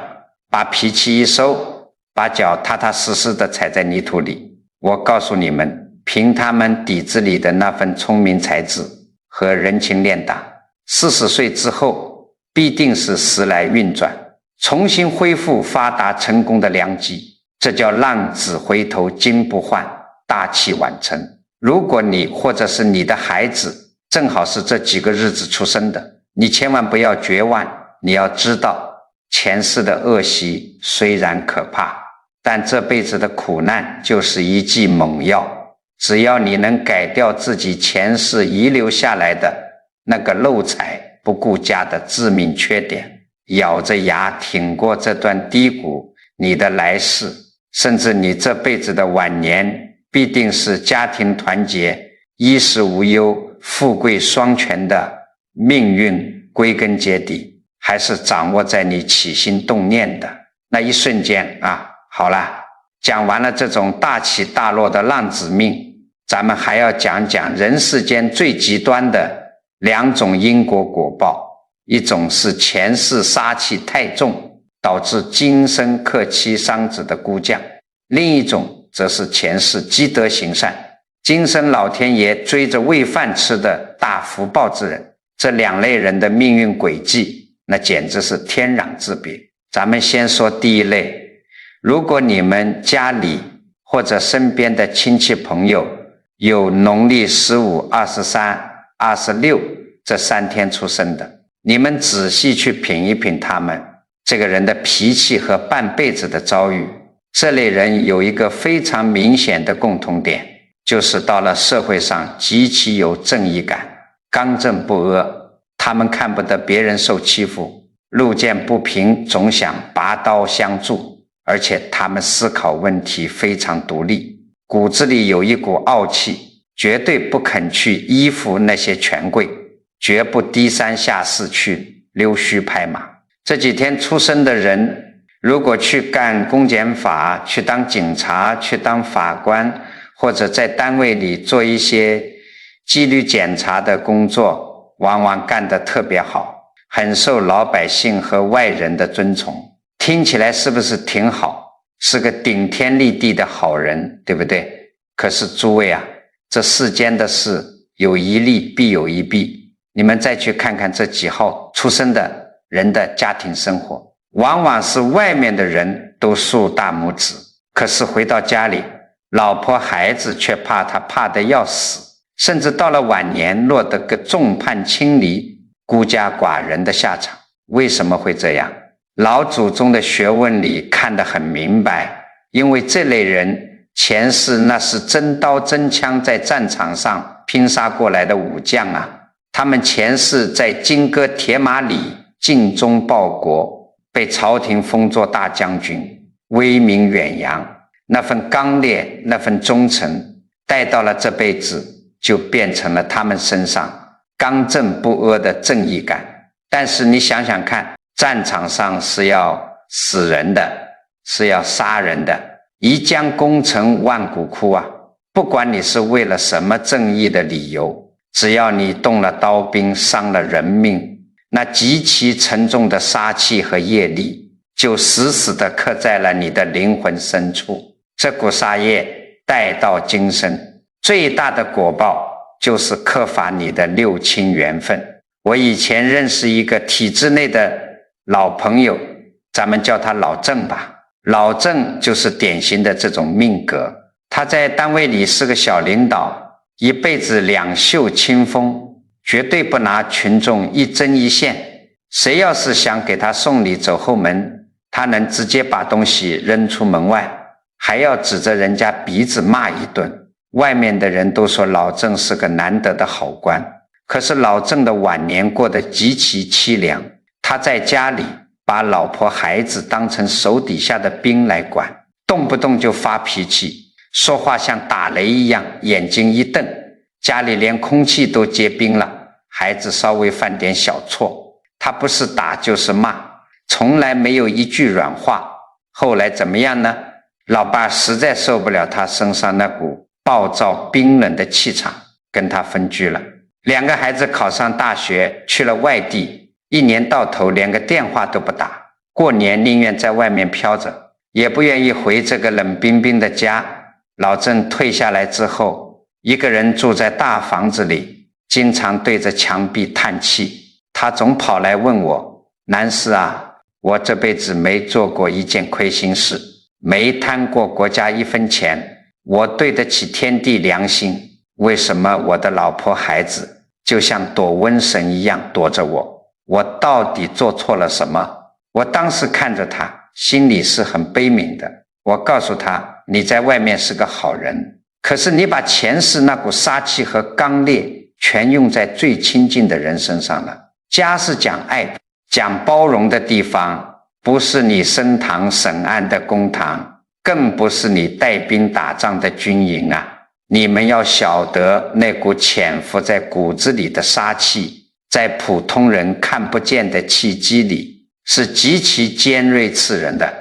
Speaker 1: 把脾气一收，把脚踏踏实实的踩在泥土里，我告诉你们，凭他们底子里的那份聪明才智和人情练达，40岁之后必定是时来运转，重新恢复发达成功的良机。这叫浪子回头金不换，大器晚成。如果你或者是你的孩子正好是这几个日子出生的，你千万不要绝望，你要知道前世的恶习虽然可怕，但这辈子的苦难就是一剂猛药。只要你能改掉自己前世遗留下来的那个漏财不顾家的致命缺点，咬着牙挺过这段低谷，你的来世甚至你这辈子的晚年必定是家庭团结、衣食无忧、富贵双全的命运。归根结底还是掌握在你起心动念的那一瞬间啊！好了，讲完了这种大起大落的浪子命，咱们还要讲讲人世间最极端的2种因果果报。一种是前世杀气太重，导致今生克妻伤子的孤将；另一种则是前世积德行善，今生老天爷追着喂饭吃的大福报之人。这2类人的命运轨迹，那简直是天壤之别。咱们先说第一类，如果你们家里或者身边的亲戚朋友有农历15、23、26这3天出生的，你们仔细去品一品他们这个人的脾气和半辈子的遭遇。这类人有一个非常明显的共同点，就是到了社会上极其有正义感，刚正不阿。他们看不得别人受欺负，路见不平总想拔刀相助，而且他们思考问题非常独立，骨子里有一股傲气，绝对不肯去依附那些权贵，绝不低三下四去溜须拍马。这几天出生的人，如果去干公检法，去当警察，去当法官，或者在单位里做一些纪律检查的工作，往往干得特别好，很受老百姓和外人的尊崇。听起来是不是挺好？是个顶天立地的好人，对不对？可是诸位啊，这世间的事有一利必有一弊。你们再去看看这几号出生的人的家庭生活，往往是外面的人都竖大拇指，可是回到家里，老婆孩子却怕他怕得要死，甚至到了晚年落得个众叛亲离、孤家寡人的下场。为什么会这样？老祖宗的学问里看得很明白，因为这类人前世那是真刀真枪在战场上拼杀过来的武将啊，他们前世在金戈铁马里尽忠报国，被朝廷封作大将军，威名远扬，那份刚烈，那份忠诚带到了这辈子，就变成了他们身上刚正不阿的正义感。但是你想想看，战场上是要死人的，是要杀人的，一将功成万骨枯啊！不管你是为了什么正义的理由，只要你动了刀兵，伤了人命，那极其沉重的杀气和业力就死死地刻在了你的灵魂深处。这股杀业带到今生，最大的果报就是克伐你的六亲缘分。我以前认识一个体制内的老朋友，咱们叫他老郑吧。老郑就是典型的这种命格，他在单位里是个小领导，一辈子两袖清风，绝对不拿群众一针一线。谁要是想给他送礼走后门，他能直接把东西扔出门外，还要指着人家鼻子骂一顿。外面的人都说老郑是个难得的好官，可是老郑的晚年过得极其凄凉。他在家里把老婆孩子当成手底下的兵来管，动不动就发脾气，说话像打雷一样，眼睛一瞪，家里连空气都结冰了，孩子稍微犯点小错，他不是打就是骂，从来没有一句软话。后来怎么样呢？老爸实在受不了他身上那股暴躁冰冷的气场，跟他分居了。2个孩子考上大学，去了外地，一年到头连个电话都不打，过年宁愿在外面飘着，也不愿意回这个冷冰冰的家。老郑退下来之后，一个人住在大房子里，经常对着墙壁叹气。他总跑来问我，南师啊，我这辈子没做过一件亏心事，没贪过国家1分钱，我对得起天地良心，为什么我的老婆孩子就像躲瘟神一样躲着我？我到底做错了什么？我当时看着他，心里是很悲悯的。我告诉他，你在外面是个好人，可是你把前世那股杀气和刚烈全用在最亲近的人身上了。家是讲爱的，讲包容的地方，不是你升堂审案的公堂，更不是你带兵打仗的军营啊！你们要晓得，那股潜伏在骨子里的杀气，在普通人看不见的气机里，是极其尖锐刺人的。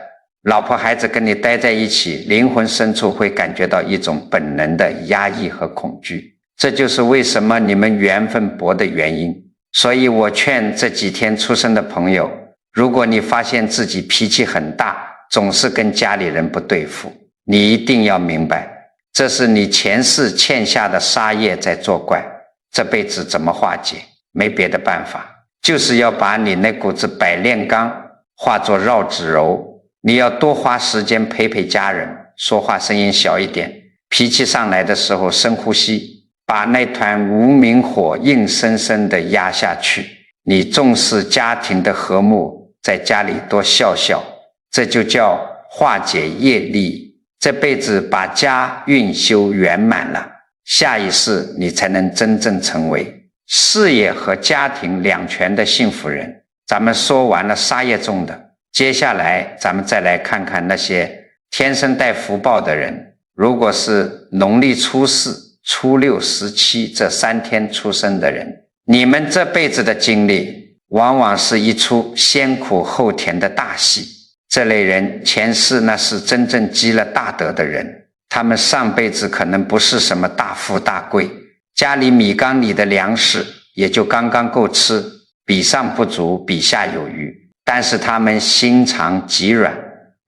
Speaker 1: 老婆孩子跟你待在一起，灵魂深处会感觉到一种本能的压抑和恐惧，这就是为什么你们缘分薄的原因。所以我劝这几天出生的朋友，如果你发现自己脾气很大，总是跟家里人不对付，你一定要明白，这是你前世欠下的杀业在作怪，这辈子怎么化解？没别的办法，就是要把你那股子百炼钢化作绕指柔。你要多花时间陪陪家人，说话声音小一点，脾气上来的时候深呼吸，把那团无名火硬生生地压下去。你重视家庭的和睦，在家里多笑笑，这就叫化解业力，这辈子把家运修圆满了，下一世你才能真正成为事业和家庭两全的幸福人。咱们说完了杀业重的，接下来咱们再来看看那些天生带福报的人。如果是农历初4、初6、17这3天出生的人，你们这辈子的经历往往是一出先苦后甜的大戏。这类人前世那是真正积了大德的人，他们上辈子可能不是什么大富大贵，家里米缸里的粮食也就刚刚够吃，比上不足，比下有余，但是他们心肠极软，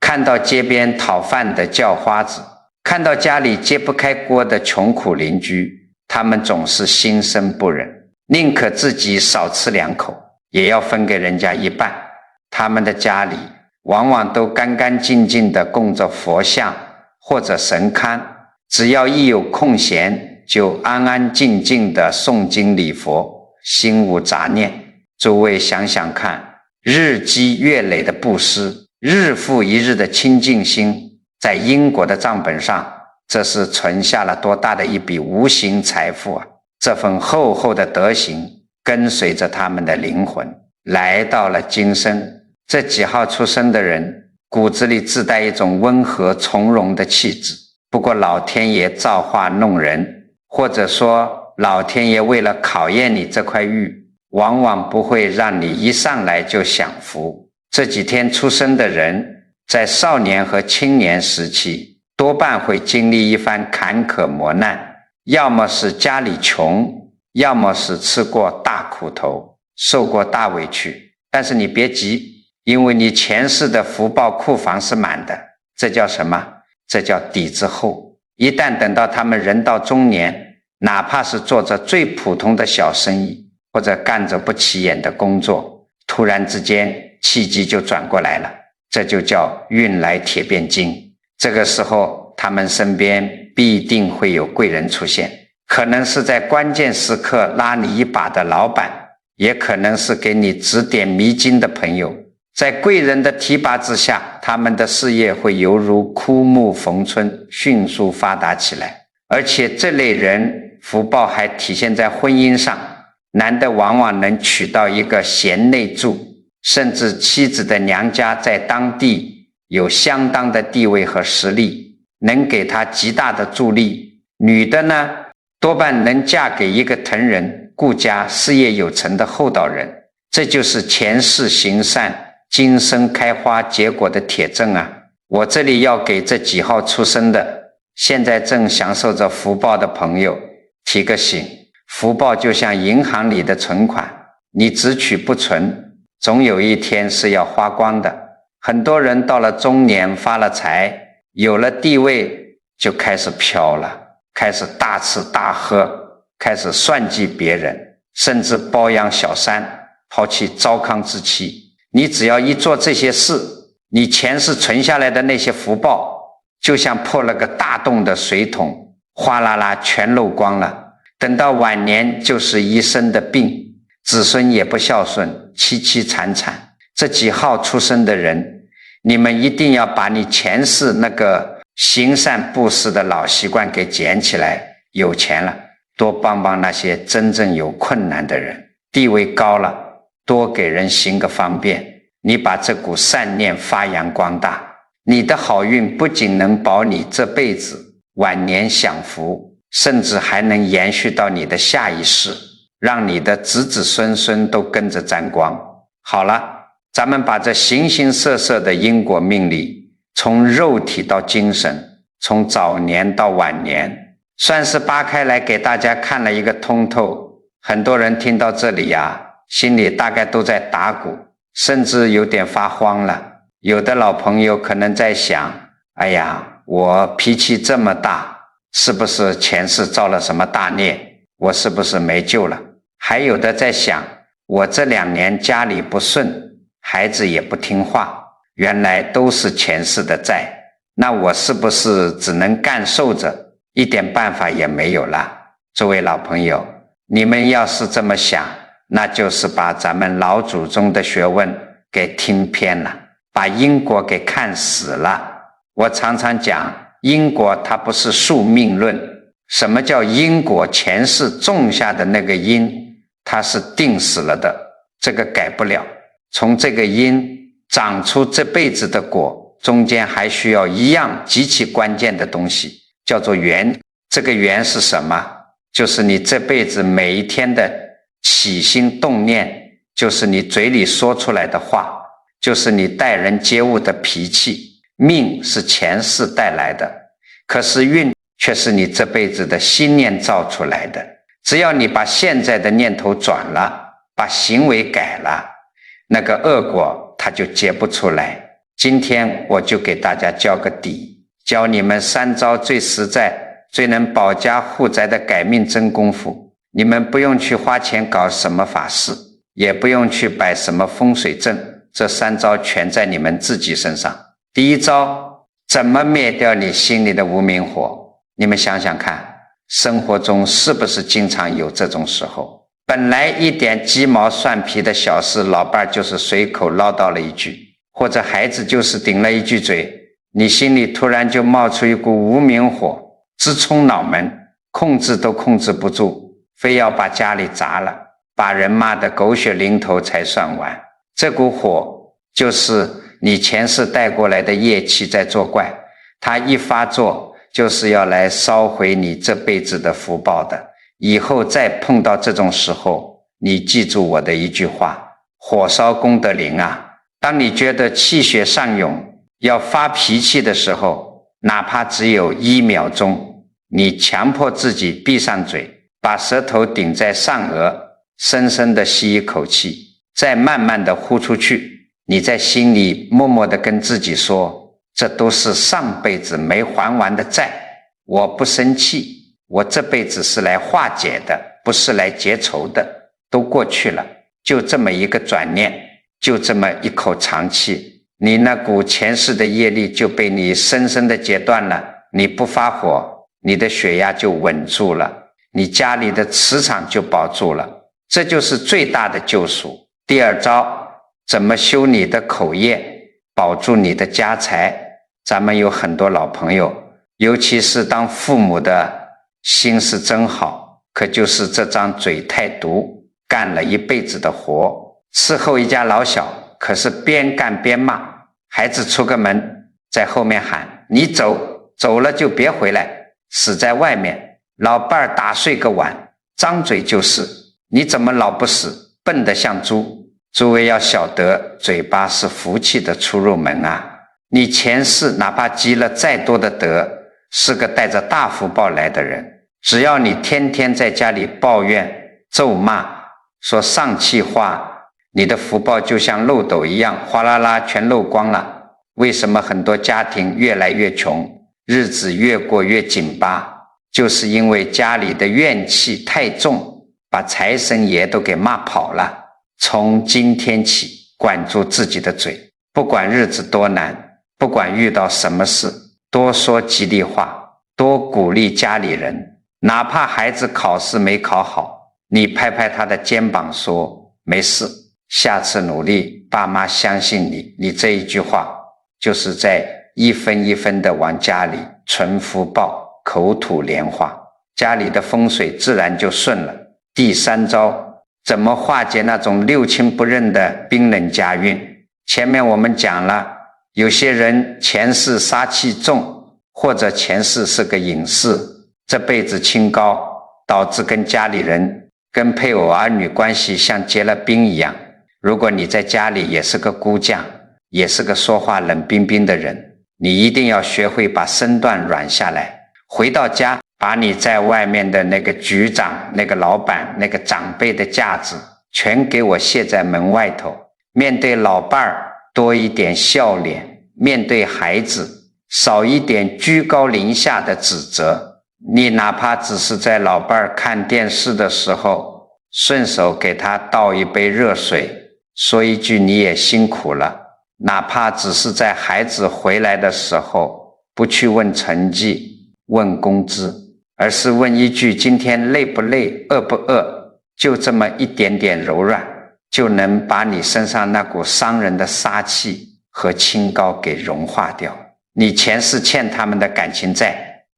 Speaker 1: 看到街边讨饭的叫花子，看到家里揭不开锅的穷苦邻居，他们总是心生不忍，宁可自己少吃2口，也要分给人家一半。他们的家里往往都干干净净地供着佛像或者神龛，只要一有空闲，就安安静静地诵经礼佛，心无杂念。诸位想想看，日积月累的布施，日复一日的清净心，在因果的账本上，这是存下了多大的一笔无形财富啊！这份厚厚的德行跟随着他们的灵魂来到了今生。这几号出生的人骨子里自带一种温和从容的气质，不过老天爷造化弄人，或者说老天爷为了考验你这块玉，往往不会让你一上来就享福。这几天出生的人在少年和青年时期多半会经历一番坎坷磨难，要么是家里穷，要么是吃过大苦头，受过大委屈。但是你别急，因为你前世的福报库房是满的，这叫什么？这叫底子厚。一旦等到他们人到中年，哪怕是做着最普通的小生意，或者干着不起眼的工作，突然之间契机就转过来了，这就叫运来铁变金。这个时候他们身边必定会有贵人出现，可能是在关键时刻拉你一把的老板，也可能是给你指点迷津的朋友。在贵人的提拔之下，他们的事业会犹如枯木逢春，迅速发达起来。而且这类人福报还体现在婚姻上，男的往往能娶到一个贤内助，甚至妻子的娘家在当地有相当的地位和实力，能给他极大的助力。女的呢，多半能嫁给一个疼人、顾家、事业有成的厚道人，这就是前世行善，今生开花结果的铁证啊！我这里要给这几号出生的，现在正享受着福报的朋友提个醒，福报就像银行里的存款，你只取不存，总有一天是要花光的。很多人到了中年发了财，有了地位，就开始飘了，开始大吃大喝，开始算计别人，甚至包养小三，抛弃糟糠之妻。你只要一做这些事，你前世存下来的那些福报，就像破了个大洞的水桶，哗啦啦全漏光了。等到晚年就是一身的病，子孙也不孝顺，凄凄惨惨。这几号出生的人，你们一定要把你前世那个行善布施的老习惯给捡起来。有钱了，多帮帮那些真正有困难的人，地位高了，多给人行个方便。你把这股善念发扬光大，你的好运不仅能保你这辈子晚年享福，甚至还能延续到你的下一世，让你的子子孙孙都跟着沾光。好了，咱们把这形形色色的因果命理，从肉体到精神，从早年到晚年，算是扒开来给大家看了一个通透。很多人听到这里呀，心里大概都在打鼓，甚至有点发慌了。有的老朋友可能在想，哎呀，我脾气这么大，是不是前世造了什么大孽？我是不是没救了？还有的在想，我这2年家里不顺，孩子也不听话，原来都是前世的债，那我是不是只能干受着，一点办法也没有了？诸位老朋友，你们要是这么想，那就是把咱们老祖宗的学问给听偏了，把因果给看死了。我常常讲，因果它不是宿命论。什么叫因果？前世种下的那个因，它是定死了的，这个改不了。从这个因长出这辈子的果，中间还需要一样极其关键的东西，叫做缘。这个缘是什么？就是你这辈子每一天的起心动念，就是你嘴里说出来的话，就是你待人接物的脾气。命是前世带来的，可是运却是你这辈子的心念造出来的。只要你把现在的念头转了，把行为改了，那个恶果它就结不出来。今天我就给大家教个底，教你们3招最实在、最能保家护宅的改命真功夫。你们不用去花钱搞什么法事，也不用去摆什么风水阵，这3招全在你们自己身上。第一招，怎么灭掉你心里的无明火？你们想想看，生活中是不是经常有这种时候？本来一点鸡毛蒜皮的小事，老伴就是随口唠叨了一句，或者孩子就是顶了一句嘴，你心里突然就冒出一股无明火，直冲脑门，控制都控制不住，非要把家里砸了，把人骂得狗血淋头才算完。这股火就是你前世带过来的业气在作怪，它一发作就是要来烧毁你这辈子的福报的。以后再碰到这种时候，你记住我的一句话，火烧功德林啊！当你觉得气血上涌，要发脾气的时候，哪怕只有1秒钟，你强迫自己闭上嘴，把舌头顶在上颚，深深地吸一口气，再慢慢地呼出去。你在心里默默地跟自己说，这都是上辈子没还完的债，我不生气，我这辈子是来化解的，不是来结仇的，都过去了。就这么一个转念，就这么一口长气，你那股前世的业力就被你深深地截断了。你不发火，你的血压就稳住了，你家里的磁场就保住了，这就是最大的救赎。第2招，怎么修你的口业，保住你的家财？咱们有很多老朋友，尤其是当父母的心是真好，可就是这张嘴太毒，干了一辈子的活，伺候一家老小，可是边干边骂，孩子出个门在后面喊你走，走了就别回来，死在外面，老伴儿打碎个碗，张嘴就是，你怎么老不死，笨得像猪？诸位要晓得，嘴巴是福气的出入门啊！你前世哪怕积了再多的德，是个带着大福报来的人，只要你天天在家里抱怨、咒骂、说丧气话，你的福报就像漏斗一样，哗啦啦全漏光了。为什么很多家庭越来越穷，日子越过越紧巴？就是因为家里的怨气太重，把财神爷都给骂跑了。从今天起，管住自己的嘴，不管日子多难，不管遇到什么事，多说吉利话，多鼓励家里人。哪怕孩子考试没考好，你拍拍他的肩膀说没事，下次努力，爸妈相信你。你这一句话就是在一分一分的往家里存福报，口吐莲花，家里的风水自然就顺了。第三招，怎么化解那种六亲不认的冰冷家运？前面我们讲了，有些人前世杀气重，或者前世是个隐士，这辈子清高，导致跟家里人、跟配偶儿女关系像结了冰一样。如果你在家里也是个孤将，也是个说话冷冰冰的人，你一定要学会把身段软下来。回到家，把你在外面的那个局长、那个老板、那个长辈的架子全给我卸在门外头。面对老伴儿多一点笑脸，面对孩子少一点居高临下的指责。你哪怕只是在老伴儿看电视的时候，顺手给他倒一杯热水，说一句你也辛苦了。哪怕只是在孩子回来的时候，不去问成绩、问工资，而是问一句今天累不累、饿不饿，就这么一点点柔软，就能把你身上那股伤人的杀气和清高给融化掉。你前世欠他们的感情债，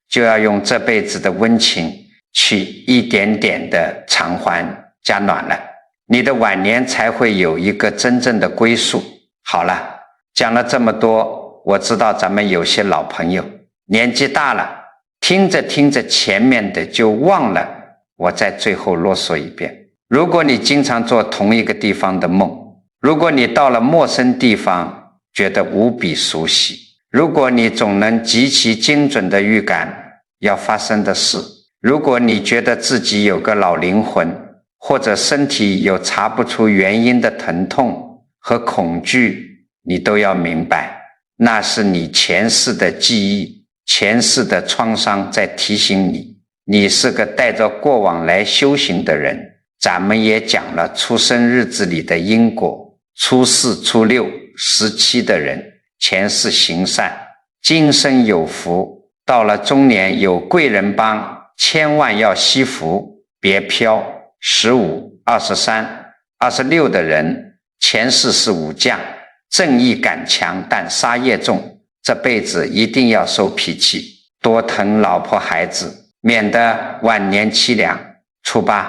Speaker 1: 就要用这辈子的温情去一点点的偿还加暖了，你的晚年才会有一个真正的归宿。好了，讲了这么多，我知道咱们有些老朋友年纪大了，听着听着前面的就忘了，我在最后啰嗦一遍。如果你经常做同一个地方的梦，如果你到了陌生地方觉得无比熟悉，如果你总能极其精准的预感要发生的事，如果你觉得自己有个老灵魂，或者身体有查不出原因的疼痛和恐惧，你都要明白，那是你前世的记忆、前世的创伤在提醒你，你是个带着过往来修行的人。咱们也讲了出生日子里的因果，初4、初6、17的人前世行善，今生有福，到了中年有贵人帮，千万要惜福，别飘。15、23、26的人前世是武将，正义感强，但杀业重，这辈子一定要收脾气，多疼老婆孩子，免得晚年凄凉。初8、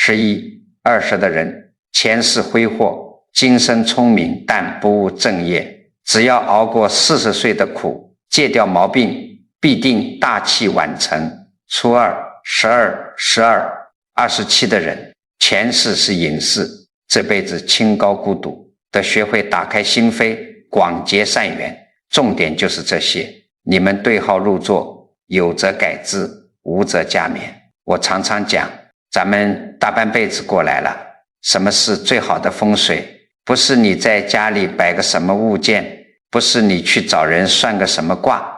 Speaker 1: 11、20的人前世挥霍，今生聪明，但不务正业，只要熬过40岁的苦，戒掉毛病，必定大器晚成。初2、12、12、27的人前世是隐士，这辈子清高孤独，得学会打开心扉，广结善缘。重点就是这些，你们对号入座，有则改之，无则加勉。我常常讲，咱们大半辈子过来了，什么是最好的风水？不是你在家里摆个什么物件，不是你去找人算个什么卦，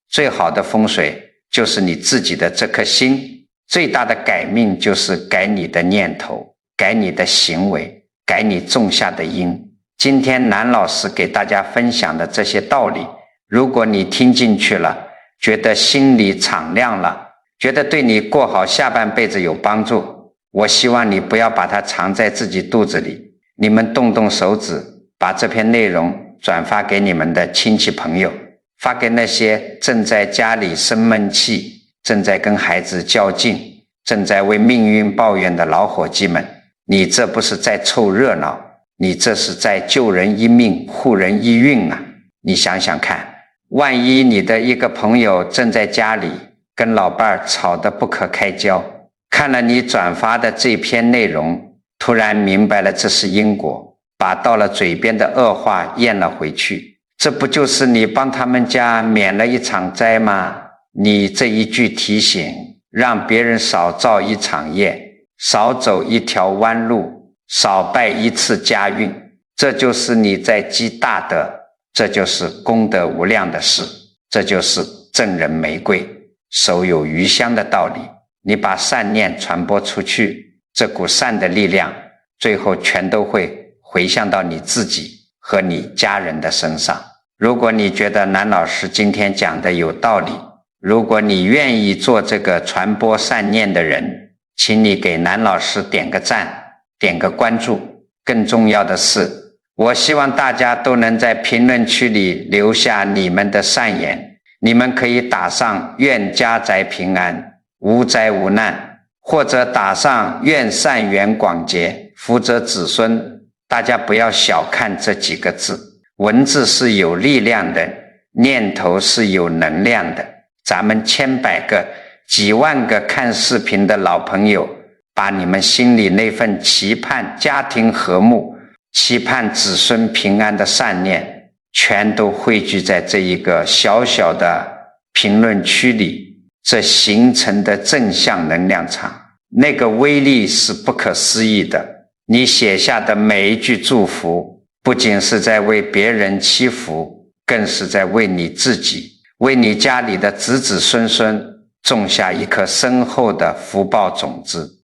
Speaker 1: 最好的风水就是你自己的这颗心。最大的改命就是改你的念头，改你的行为，改你种下的因。今天南老师给大家分享的这些道理，如果你听进去了，觉得心里敞亮了，觉得对你过好下半辈子有帮助，我希望你不要把它藏在自己肚子里，你们动动手指，把这篇内容转发给你们的亲戚朋友，发给那些正在家里生闷气，正在跟孩子较劲，正在为命运抱怨的老伙计们。你这不是在凑热闹，你这是在救人一命，护人一运啊！你想想看，万一你的一个朋友正在家里跟老伴儿吵得不可开交，看了你转发的这篇内容，突然明白了这是因果，把到了嘴边的恶话咽了回去。这不就是你帮他们家免了一场灾吗？你这一句提醒，让别人少造一场业，少走一条弯路，少拜一次家运，这就是你在积大德，这就是功德无量的事，这就是赠人玫瑰手有余香的道理。你把善念传播出去，这股善的力量最后全都会回向到你自己和你家人的身上。如果你觉得南老师今天讲的有道理，如果你愿意做这个传播善念的人，请你给南老师点个赞，点个关注。更重要的是，我希望大家都能在评论区里留下你们的善言，你们可以打上愿家宅平安，无灾无难，或者打上愿善缘广结，福泽子孙。大家不要小看这几个字，文字是有力量的，念头是有能量的。咱们千百个几万个看视频的老朋友，把你们心里那份期盼家庭和睦，期盼子孙平安的善念，全都汇聚在这一个小小的评论区里，这形成的正向能量场，那个威力是不可思议的。你写下的每一句祝福，不仅是在为别人祈福，更是在为你自己，为你家里的子子孙孙种下一颗深厚的福报种子。